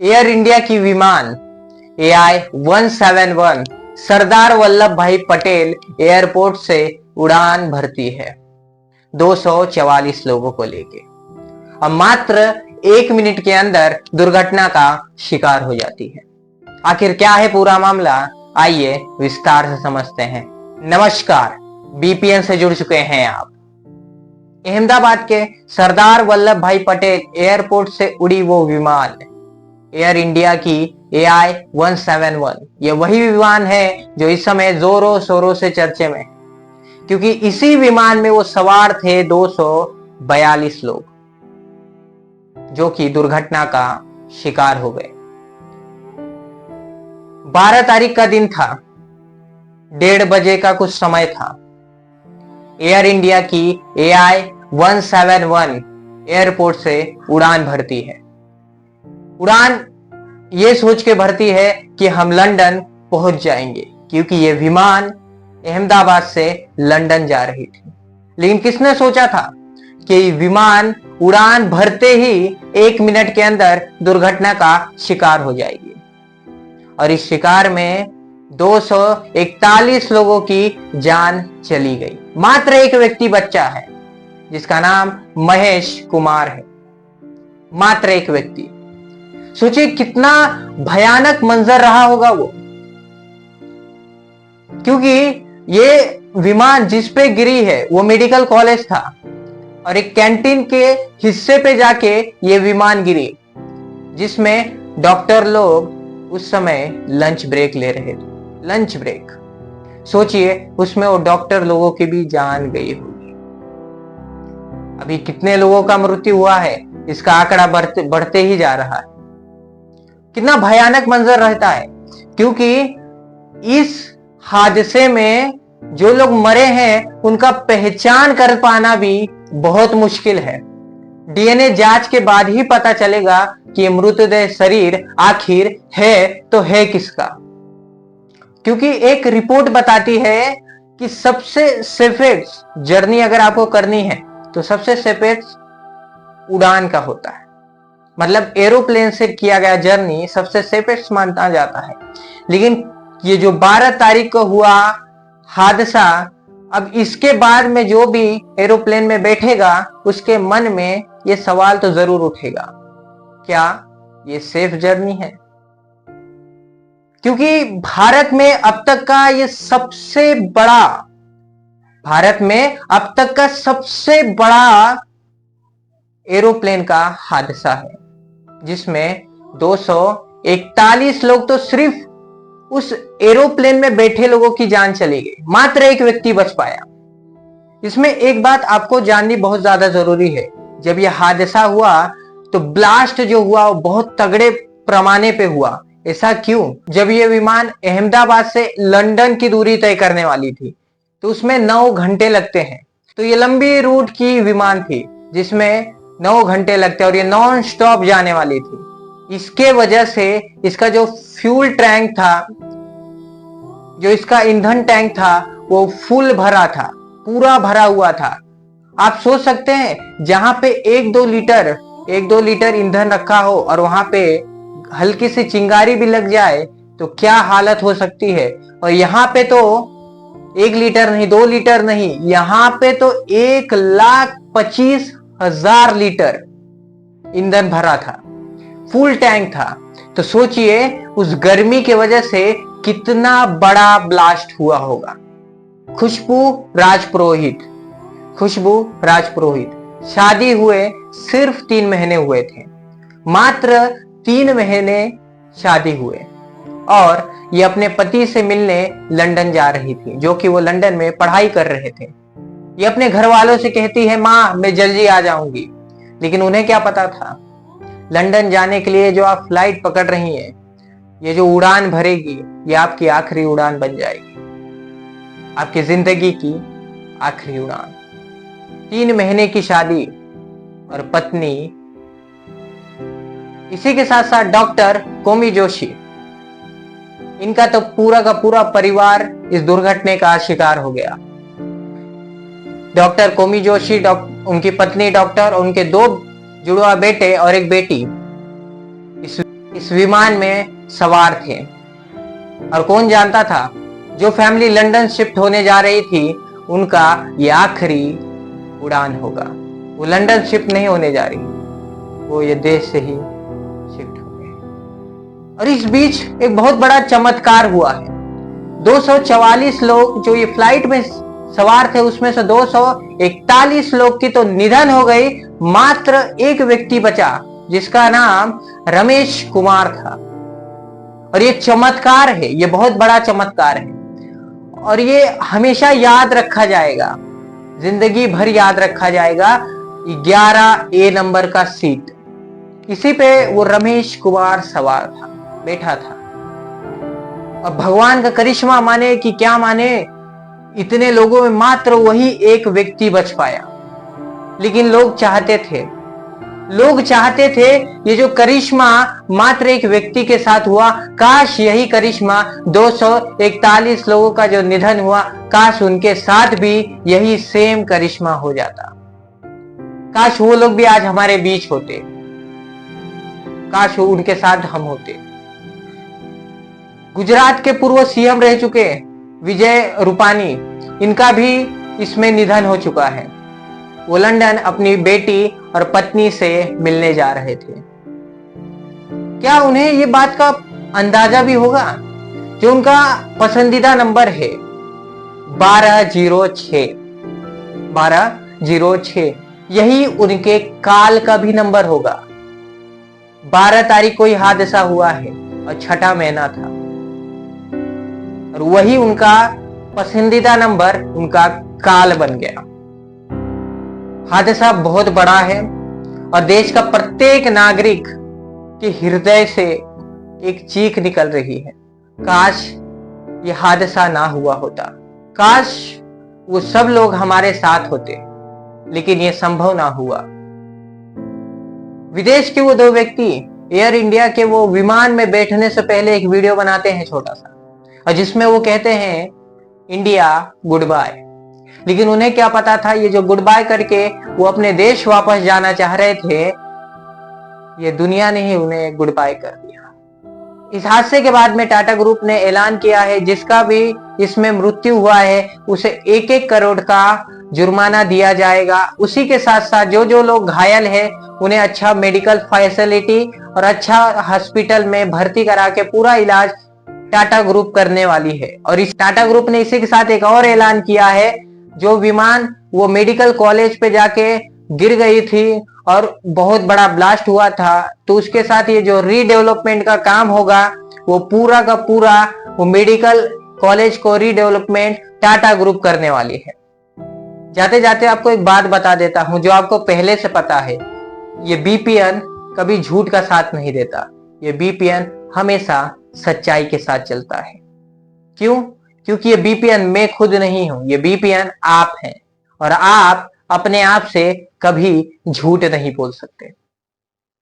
Air India की विमान AI-171 Sardar Vallabh भाई पटेल एयरपोर्ट से उड़ान भरती है 244 लोगों को लेके। अब मात्र 1 मिनट के अंदर दुर्घटना का शिकार हो जाती है। आखिर क्या है पूरा मामला, आइए विस्तार से समझते हैं। नमस्कार, बीपीएन से जुड़ चुके हैं आप। अहमदाबाद के सरदार वल्लभ भाई पटेल एयरपोर्ट से उड़ी वो विमान एयर इंडिया की AI-171। ये वही विमान है जो इस समय जोरों शोरों से चर्चे में, क्योंकि इसी विमान में वो सवार थे 242 लोग जो कि दुर्घटना का शिकार हो गए। 12 तारीख का दिन था, 1:30 बजे का कुछ समय था। एयर इंडिया की AI-171 एयरपोर्ट से उड़ान भरती है। उड़ान ये सोच के भरती है कि हम लंदन पहुंच जाएंगे, क्योंकि ये विमान अहमदाबाद से लंदन जा रही थी। लेकिन किसने सोचा था कि विमान उड़ान भरते ही 1 मिनट के अंदर दुर्घटना का शिकार हो जाएगी। और इस शिकार में 241 लोगों की जान चली गई। मात्र एक व्यक्ति बच्चा है जिसका नाम महेश कुमार है। मात्र एक व्यक्ति। सोचिए कितना भयानक मंजर रहा होगा वो, क्योंकि ये विमान जिस पे गिरी है वो मेडिकल कॉलेज था और एक कैंटीन के हिस्से पे जाके ये विमान गिरी, जिसमें डॉक्टर लोग उस समय लंच ब्रेक ले रहे थे। लंच ब्रेक, सोचिए उसमें वो डॉक्टर लोगों की भी जान गई होगी। अभी कितने लोगों का मृत्यु हुआ है इसका आंकड़ा बढ़ते ही जा रहा है। कितना भयानक मंजर रहता है, क्योंकि इस हादसे में जो लोग मरे हैं उनका पहचान कर पाना भी बहुत मुश्किल है। डीएनए जांच के बाद ही पता चलेगा कि मृतदेह शरीर आखिर है तो है किसका। क्योंकि एक रिपोर्ट बताती है कि सबसे सेफेस्ट जर्नी अगर आपको करनी है तो सबसे सेफेस्ट उड़ान का होता है। मतलब एरोप्लेन से किया गया जर्नी सबसे सेफेस्ट माना जाता है। लेकिन ये जो 12 तारीख को हुआ हादसा, अब इसके बाद में जो भी एरोप्लेन में बैठेगा उसके मन में ये सवाल तो जरूर उठेगा, क्या ये सेफ जर्नी है? क्योंकि भारत में अब तक का सबसे बड़ा एरोप्लेन का हादसा है, जिसमें 241 लोग तो सिर्फ उस एरोप्लेन में बैठे लोगों की जान चली गई। मात्र एक व्यक्ति बच पाया। इसमें एक बात आपको जाननी बहुत ज्यादा जरूरी है। जब यह हादसा हुआ तो ब्लास्ट जो हुआ वो बहुत तगड़े पैमाने पे हुआ। ऐसा क्यों? जब यह विमान अहमदाबाद से लंदन की दूरी तय करने वाली थी तो उसमें 9 घंटे लगते हैं। तो ये लंबी रूट की विमान थी जिसमें 9 घंटे लगते और ये नॉन स्टॉप जाने वाली थी। इसके वजह से इसका जो फ्यूल टैंक था, जो इसका ईंधन टैंक था, वो फुल भरा था, पूरा भरा हुआ था। आप सोच सकते हैं जहां पे 1-2 लीटर ईंधन रखा हो और वहां पे हल्की सी चिंगारी भी लग जाए तो क्या हालत हो सकती है। और यहाँ पे तो 1 लीटर नहीं, 2 लीटर नहीं, यहाँ पे तो 1,25,000 लीटर ईंधन भरा था, फुल टैंक था। तो सोचिए उस गर्मी की वजह से कितना बड़ा ब्लास्ट हुआ होगा। खुशबू राजपुरोहित शादी हुए सिर्फ 3 महीने हुए थे। मात्र 3 महीने शादी हुए और ये अपने पति से मिलने लंदन जा रही थी, जो कि वो लंदन में पढ़ाई कर रहे थे। ये अपने घर वालों से कहती है, माँ मैं जल्दी आ जाऊंगी। लेकिन उन्हें क्या पता था, लंदन जाने के लिए जो आप फ्लाइट पकड़ रही हैं, ये जो उड़ान भरेगी, ये आपकी आखिरी उड़ान बन जाएगी, आपकी जिंदगी की आखिरी उड़ान। 3 महीने की शादी और पत्नी, इसी के साथ साथ डॉक्टर कोमी जोशी, इनका तो पूरा का पूरा परिवार इस दुर्घटना का शिकार हो गया। डॉक्टर कोमी जोशी, उनकी पत्नी डॉक्टर और उनके 2 जुड़वा बेटे और एक बेटी इस इस विमान में सवार थे। और कौन जानता था, जो फैमिली लंदन शिफ्ट होने जा रही थी उनका ये आखिरी उड़ान होगा। वो लंदन शिफ्ट नहीं होने जा रही, वो ये देश से ही शिफ्ट हो गए। और इस बीच एक बहुत बड़ा चमत्कार हुआ है। 244 लोग जो ये फ्लाइट में सवार थे, उसमें से 241 लोग की तो निधन हो गई, मात्र एक व्यक्ति बचा जिसका नाम रमेश कुमार था। और ये चमत्कार है, ये बहुत बड़ा चमत्कार है और ये हमेशा याद रखा जाएगा, जिंदगी भर याद रखा जाएगा। 11A नंबर का सीट, इसी पे वो रमेश कुमार सवार था, बैठा था। अब भगवान का करिश्मा माने कि क्या माने, इतने लोगों में मात्र वही एक व्यक्ति बच पाया। लेकिन लोग चाहते थे ये जो करिश्मा मात्र एक व्यक्ति के साथ हुआ, काश यही करिश्मा 241 लोगों का जो निधन हुआ, काश उनके साथ भी यही सेम करिश्मा हो जाता। काश वो लोग भी आज हमारे बीच होते, काश वो उनके साथ हम होते। गुजरात के पूर्व सीएम रह चुके विजय रूपानी, इनका भी इसमें निधन हो चुका है। वो लंदन अपनी बेटी और पत्नी से मिलने जा रहे थे। क्या उन्हें ये बात का अंदाजा भी होगा, जो उनका पसंदीदा नंबर है 1206, यही उनके काल का भी नंबर होगा। 12 तारीख को ही हादसा हुआ है और 6ठा महीना था, और वही उनका पसंदीदा नंबर उनका काल बन गया। हादसा बहुत बड़ा है और देश का प्रत्येक नागरिक के हृदय से एक चीख निकल रही है, काश ये हादसा ना हुआ होता, काश वो सब लोग हमारे साथ होते, लेकिन ये संभव ना हुआ। विदेश के वो 2 व्यक्ति एयर इंडिया के वो विमान में बैठने से पहले एक वीडियो बनाते हैं छोटा सा, और जिसमें वो कहते हैं इंडिया गुड बाय। लेकिन उन्हें क्या पता था, ये जो गुड बाय करके वो अपने देश वापस जाना चाह रहे थे, ये दुनिया ने ही उन्हें गुड बाय कर दिया। इस हादसे के बाद में टाटा ग्रुप ने ऐलान किया है, जिसका भी इसमें मृत्यु हुआ है उसे 1-1 करोड़ का जुर्माना दिया जाएगा। उसी के साथ साथ जो लोग घायल है उन्हें अच्छा मेडिकल फैसिलिटी और अच्छा हॉस्पिटल में भर्ती करा के पूरा इलाज टाटा ग्रुप करने वाली है। और इस टाटा ग्रुप ने इसी के साथ एक और ऐलान किया है, जो विमान वो मेडिकल कॉलेज पे जाके गिर गई थी और बहुत बड़ा ब्लास्ट हुआ था, तो उसके साथ ये जो रीडेवलपमेंट का काम होगा वो पूरा का पूरा वो मेडिकल कॉलेज को रीडेवलपमेंट टाटा ग्रुप करने वाली है। जाते जाते आपको एक बात बता देता हूं, जो आपको पहले से पता है, ये बीपीएन कभी झूठ का साथ नहीं देता। ये बीपीएन हमेशा सच्चाई के साथ चलता है। क्यों? क्योंकि ये बीपीएन मैं खुद नहीं हूं, ये बीपीएन आप हैं, और आप अपने आप से कभी झूठ नहीं बोल सकते।